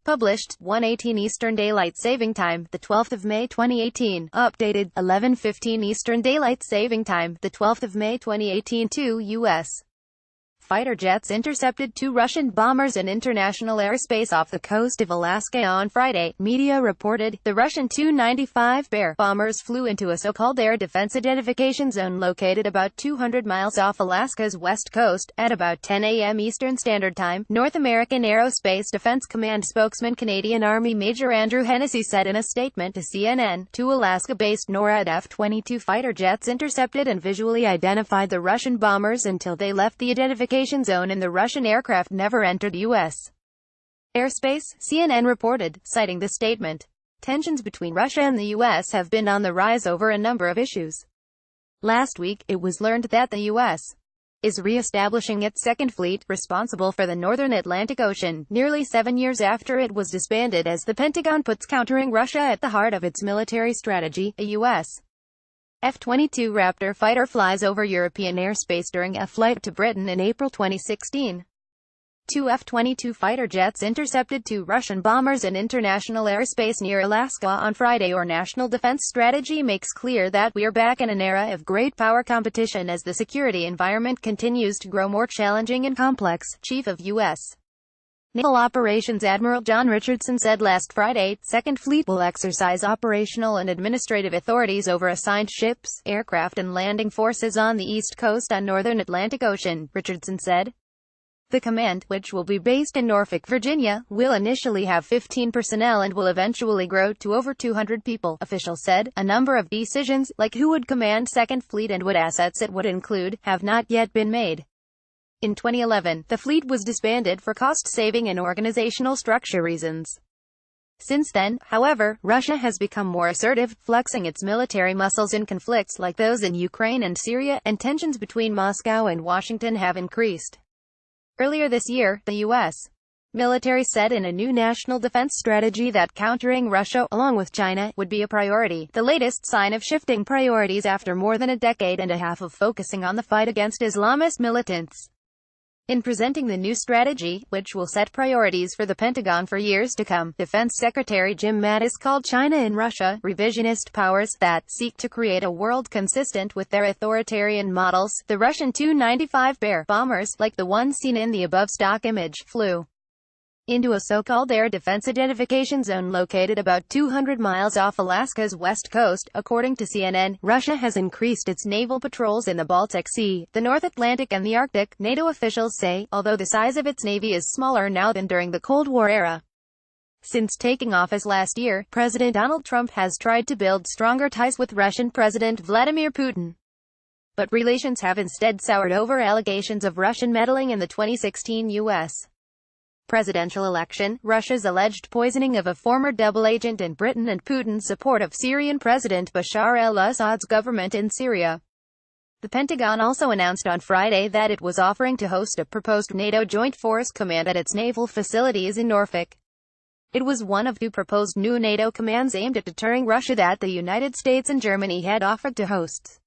Published, 1:18 Eastern Daylight Saving Time, the 12th of May 2018. Updated, 11:15 Eastern Daylight Saving Time, the 12th of May 2018. 2 U.S. fighter jets intercepted 2 Russian bombers in international airspace off the coast of Alaska on Friday, media reported. The Russian Tu-95 Bear bombers flew into a so-called air defense identification zone located about 200 miles off Alaska's west coast, at about 10 a.m. Eastern Standard Time, North American Aerospace Defense Command spokesman Canadian Army Major Andrew Hennessy said in a statement to CNN. 2 Alaska-based NORAD F-22 fighter jets intercepted and visually identified the Russian bombers until they left the identification zone, and the Russian aircraft never entered U.S. airspace, CNN reported, citing the statement. Tensions between Russia and the U.S. have been on the rise over a number of issues. Last week, it was learned that the U.S. is re-establishing its Second Fleet, responsible for the northern Atlantic Ocean, nearly 7 years after it was disbanded, as the Pentagon puts countering Russia at the heart of its military strategy. A U.S. F-22 Raptor fighter flies over European airspace during a flight to Britain in April 2016. 2 F-22 fighter jets intercepted 2 Russian bombers in international airspace near Alaska on Friday. Our national defense strategy makes clear that we are back in an era of great power competition as the security environment continues to grow more challenging and complex, Chief of U.S. Naval Operations Admiral John Richardson said last Friday. Second Fleet will exercise operational and administrative authorities over assigned ships, aircraft and landing forces on the East Coast on northern Atlantic Ocean, Richardson said. The command, which will be based in Norfolk, Virginia, will initially have 15 personnel and will eventually grow to over 200 people, officials said. A number of decisions, like who would command Second Fleet and what assets it would include, have not yet been made. In 2011, the fleet was disbanded for cost-saving and organizational structure reasons. Since then, however, Russia has become more assertive, flexing its military muscles in conflicts like those in Ukraine and Syria, and tensions between Moscow and Washington have increased. Earlier this year, the U.S. military said in a new national defense strategy that countering Russia, along with China, would be a priority, the latest sign of shifting priorities after more than a decade and a half of focusing on the fight against Islamist militants. In presenting the new strategy, which will set priorities for the Pentagon for years to come, Defense Secretary Jim Mattis called China and Russia revisionist powers that seek to create a world consistent with their authoritarian models. The Russian Tu-95 Bear bombers, like the one seen in the above stock image, flew into a so-called air defense identification zone located about 200 miles off Alaska's west coast, according to CNN. Russia has increased its naval patrols in the Baltic Sea, the North Atlantic and the Arctic, NATO officials say, although the size of its navy is smaller now than during the Cold War era. Since taking office last year, President Donald Trump has tried to build stronger ties with Russian President Vladimir Putin. But relations have instead soured over allegations of Russian meddling in the 2016 U.S. presidential election, Russia's alleged poisoning of a former double agent and Britain and Putin's support of Syrian President Bashar al-Assad's government in Syria. The Pentagon also announced on Friday that it was offering to host a proposed NATO Joint Force Command at its naval facilities in Norfolk. It was one of 2 proposed new NATO commands aimed at deterring Russia that the United States and Germany had offered to host.